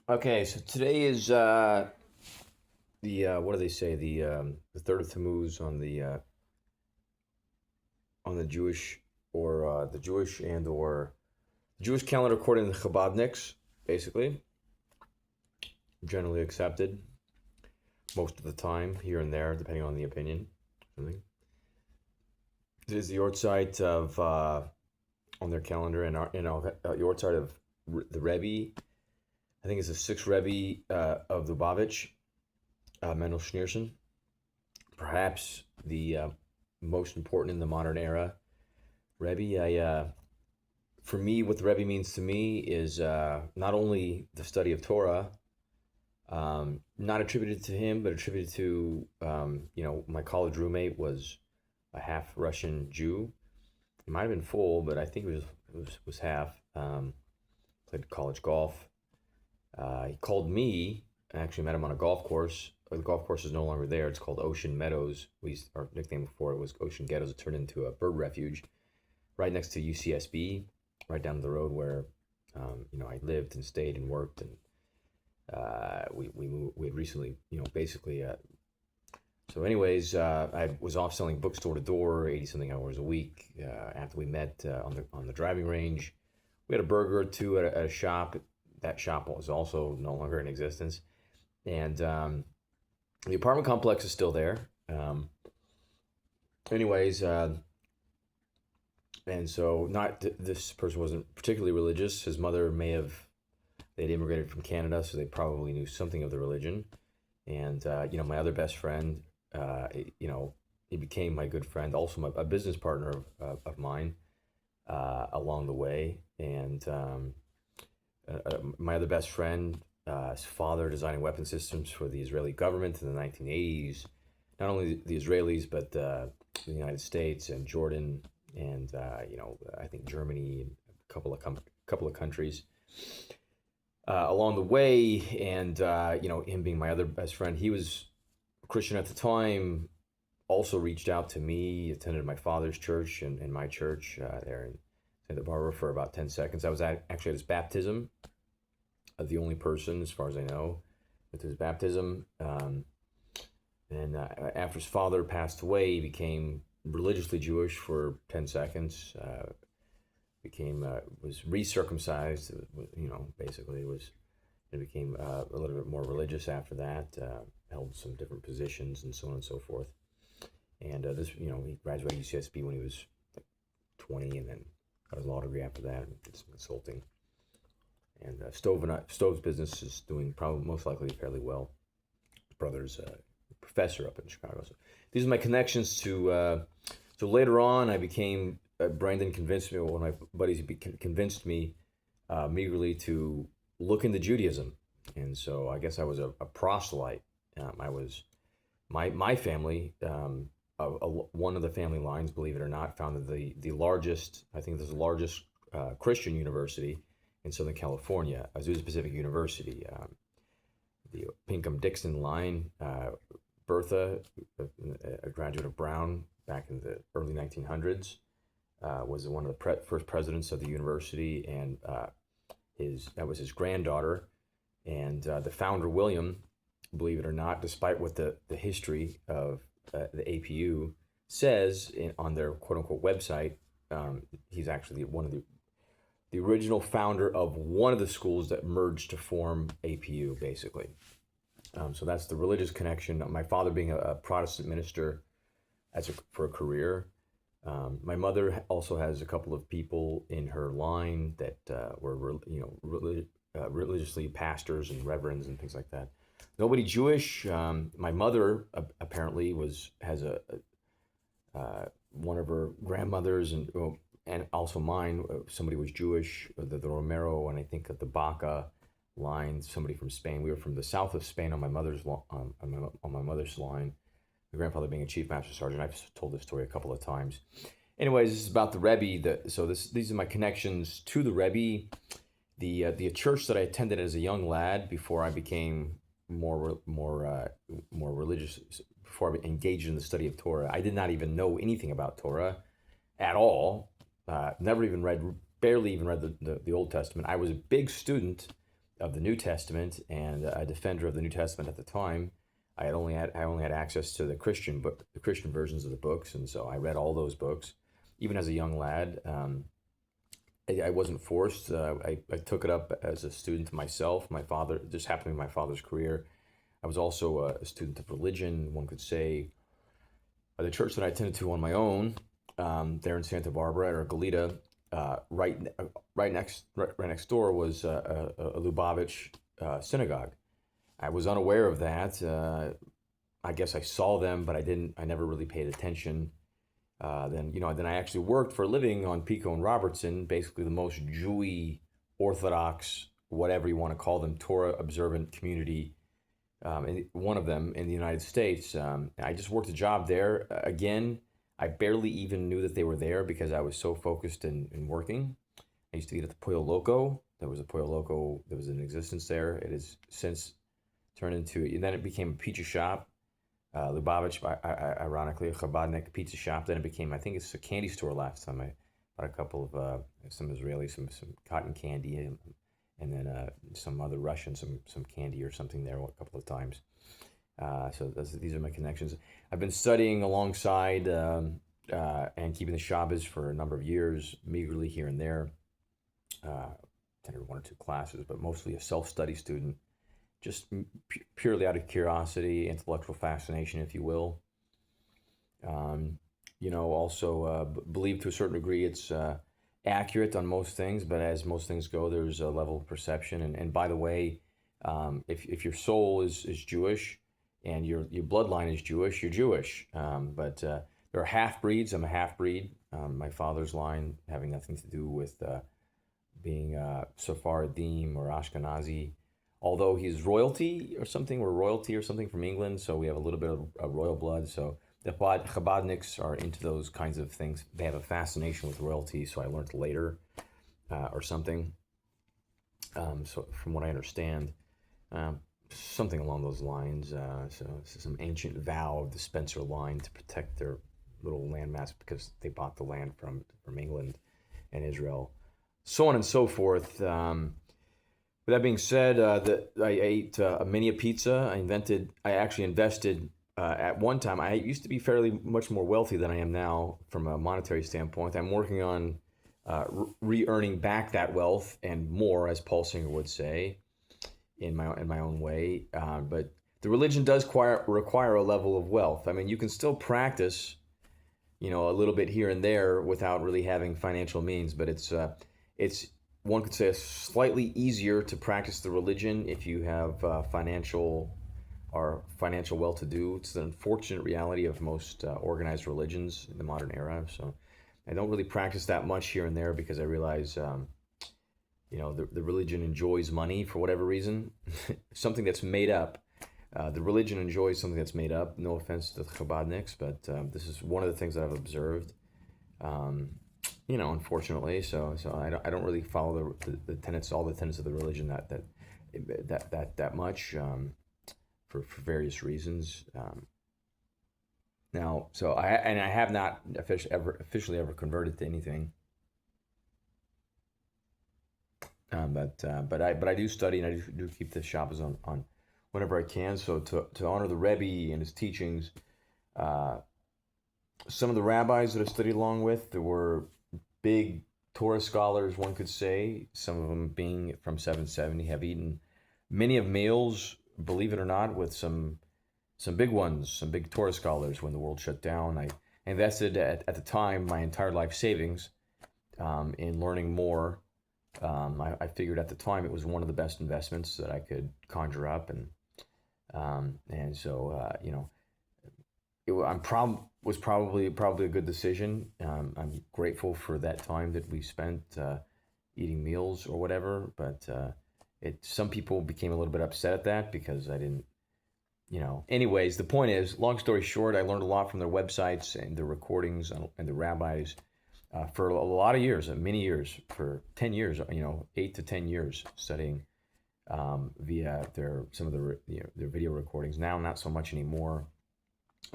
Okay, so today is the what do they say, the third of Tammuz on the Jewish or the Jewish and or Jewish calendar according to the Chabadniks, basically generally accepted most of the time, here and there depending on the opinion. Something. It is the yartzheit of on their calendar and our yartzheit of the Rebbe. I think it's the sixth Rebbe of Lubavitch, Mendel Schneerson, perhaps the most important in the modern era. Rebbe, for me, what the Rebbe means to me is not only the study of Torah, not attributed to him, but attributed to, my college roommate was a half Russian Jew. He might have been full, but I think it was half. Played college golf. He called me. I actually met him on a golf course. The golf course is no longer there. It's called Ocean Meadows. Our nickname before it was Ocean Ghettos. It turned into a bird refuge right next to UCSB, right down the road where I lived and stayed and worked, and we had recently, basically. So, anyways, I was off selling books door to door, 80 something hours a week. After we met on the driving range, we had a burger or two at a shop. That shop was also no longer in existence, and the apartment complex is still there. Anyways, and so not this person wasn't particularly religious. His mother may have they'd immigrated from Canada, so they probably knew something of the religion. And my other best friend, he became my good friend, also a business partner of mine along the way. And my other best friend, his father designing weapon systems for the Israeli government in the 1980s. Not only the Israelis, but the United States and Jordan, and I think Germany and a couple of countries along the way. And him being my other best friend, he was a Christian at the time. Also reached out to me, attended my father's church and my church there in Santa Barbara for about 10 seconds. I was actually at his baptism, the only person, as far as I know, at his baptism. And after his father passed away, he became religiously Jewish for 10 seconds. Was recircumcised. Basically was. It became a little bit more religious after that. Held some different positions and so on and so forth. And he graduated UCSB when he was like 20, and then got his law degree after that, and did some consulting. And Stove's business is doing probably most likely fairly well. His brother's a professor up in Chicago. So these are my connections to. So later on, I became Brandon convinced me. One of my buddies convinced me meagerly to look into Judaism, and so I guess I was a proselyte. I was my family. One of the family lines, believe it or not, founded the largest. I think this is the largest Christian university in Southern California, Azusa Pacific University. The Pinkham-Dixon line, Bertha, a graduate of Brown back in the early 1900s, was one of the first presidents of the university, and that was his granddaughter. And the founder, William, believe it or not, despite what the history of the APU says on their quote-unquote website, he's actually one of the original founder of one of the schools that merged to form APU, basically. So that's the religious connection. My father being a Protestant minister for a career. My mother also has a couple of people in her line that were, religiously pastors and reverends and things like that. Nobody Jewish. My mother apparently has one of her grandmothers and also mine. Somebody was Jewish. The Romero, and I think the Baca line. Somebody from Spain. We were from the south of Spain on my mother's line. My grandfather being a chief master sergeant. I've told this story a couple of times. Anyways, this is about the Rebbe. These are my connections to the Rebbe. The church that I attended as a young lad before I became more religious, before I engaged in the study of Torah. I did not even know anything about Torah at all. Barely even read the Old Testament. I was a big student of the New Testament and a defender of the New Testament at the time. I only had access to the Christian versions of the books, and so I read all those books, even as a young lad. I wasn't forced. I took it up as a student myself. My father, just happened to be my father's career. I was also a student of religion, one could say. The church that I attended to on my own, there in Santa Barbara or Goleta, right next door was a Lubavitch synagogue. I was unaware of that. I guess I saw them, but I never really paid attention. Then I actually worked for a living on Pico and Robertson, basically the most Jewy, Orthodox, whatever you want to call them, Torah observant community, one of them in the United States. I just worked a job there. Again, I barely even knew that they were there because I was so focused in working. I used to eat at the Pollo Loco. There was a Pollo Loco that was in existence there. It has since turned into, and then it became a pizza shop. Lubavitch, ironically, a Chabadnik pizza shop. Then it became, I think it's a candy store last time. I bought a couple of, some Israeli, some cotton candy, and then some other Russian, some candy or something there a couple of times. So these are my connections. I've been studying alongside and keeping the Shabbos for a number of years, meagerly here and there. Attended one or two classes, but mostly a self-study student. Just purely out of curiosity, intellectual fascination, if you will. Also believe to a certain degree it's accurate on most things, but as most things go, there's a level of perception. And by the way, if your soul is Jewish and your bloodline is Jewish, you're Jewish. But there are half-breeds. I'm a half-breed. My father's line having nothing to do with being Sephardim or Ashkenazi. Although he's royalty or something, we're royalty or something from England, so we have a little bit of royal blood. So the Chabadniks are into those kinds of things. They have a fascination with royalty, so I learned later or something. So from what I understand, something along those lines. So some ancient vow of the Spencer line to protect their little landmass because they bought the land from England and Israel, so on and so forth. With that being said, I ate a mini pizza. I actually invested at one time. I used to be fairly much more wealthy than I am now from a monetary standpoint. I'm working on re-earning back that wealth and more, as Paul Singer would say, in my own way. But the religion does require a level of wealth. I mean, you can still practice, a little bit here and there without really having financial means, but it's one could say it's slightly easier to practice the religion if you have financial well-to-do. It's the unfortunate reality of most organized religions in the modern era. So I don't really practice that much here and there because I realize, the religion enjoys money for whatever reason. Something that's made up. The religion enjoys something that's made up. No offense to the Chabadniks, but this is one of the things that I've observed. Unfortunately, so I don't really follow the tenets, all the tenets of the religion that much for various reasons. Now, so I have not officially ever converted to anything. But I do study and I do keep the Shabbos on whenever I can. So to honor the Rebbe and his teachings, some of the rabbis that I studied along with, there were big Torah scholars, one could say, some of them being from 770, have eaten many of meals, believe it or not, with some big ones, some big Torah scholars when the world shut down. I invested at the time my entire life savings in learning more. I figured at the time it was one of the best investments that I could conjure up, and so was probably a good decision. I'm grateful for that time that we spent eating meals or whatever, but some people became a little bit upset at that because I didn't, Anyways, the point is, long story short, I learned a lot from their websites and their recordings and the rabbis for a lot of years, many years, for 10 years, 8 to 10 years studying via some of their video recordings. Now, not so much anymore.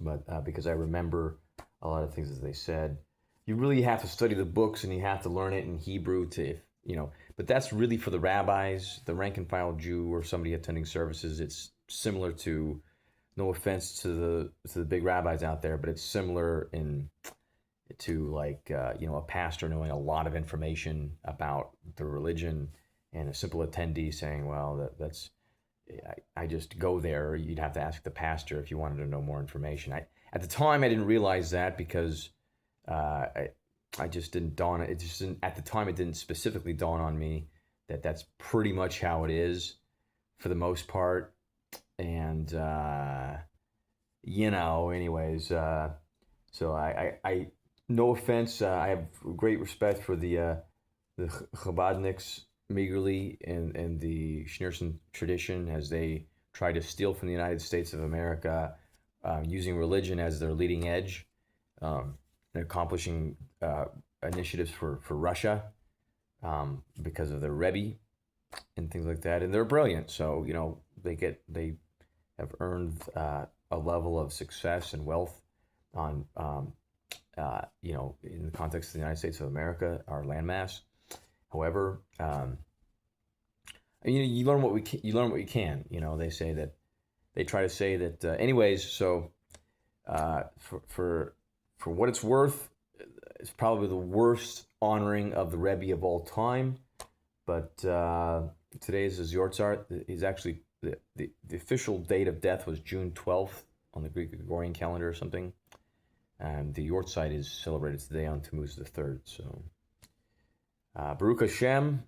But because I remember a lot of things that they said, you really have to study the books and you have to learn it in Hebrew But that's really for the rabbis, the rank and file Jew, or somebody attending services. It's similar to, no offense to the big rabbis out there, but it's similar in to like a pastor knowing a lot of information about the religion, and a simple attendee saying, well, that's I just go there. You'd have to ask the pastor if you wanted to know more information. At the time I didn't realize that, because I just didn't dawn. It just didn't, at the time it didn't specifically dawn on me that that's pretty much how it is for the most part. And anyways, so I no offense, I have great respect for the Chabadniks meagerly and the Schneerson tradition, as they try to steal from the United States of America, using religion as their leading edge, and accomplishing initiatives for Russia, because of their Rebbe and things like that. And they're brilliant, so they have earned a level of success and wealth on in the context of the United States of America, our landmass. However, you learn what you learn what you can. They say that, they try to say that. Anyways, so for what it's worth, it's probably the worst honoring of the Rebbe of all time. But today is his yartzheit. He's actually the official date of death was June 12th on the Greek Gregorian calendar or something. And the yartzeit is celebrated today on Tammuz the 3rd. So, Baruch Hashem,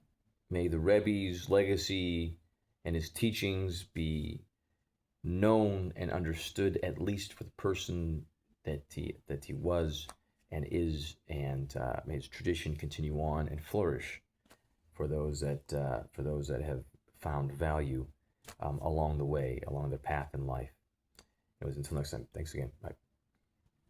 may the Rebbe's legacy and his teachings be known and understood, at least for the person that he was and is, and may his tradition continue on and flourish for those that have found value along the way, along their path in life. Anyways, until next time, thanks again. Bye.